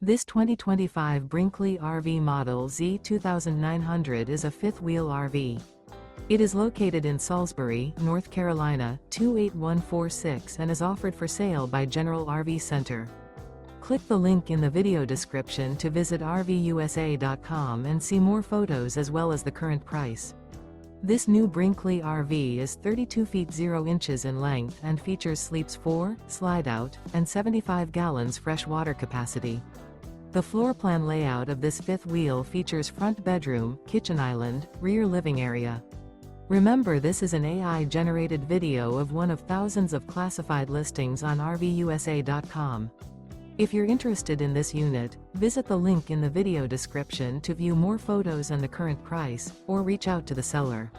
This 2025 Brinkley RV Model Z 2900 is a fifth-wheel RV. It is located in Salisbury, North Carolina, 28146 and is offered for sale by General RV Center. Click the link in the video description to visit RVUSA.com and see more photos as well as the current price. This new Brinkley RV is 32 feet 0 inches in length and features sleeps 4, slide-out, and 75 gallons fresh water capacity. The floor plan layout of this fifth wheel features front bedroom, kitchen island, rear living area. Remember, this is an AI-generated video of one of thousands of classified listings on RVUSA.com. If you're interested in this unit, visit the link in the video description to view more photos and the current price, or reach out to the seller.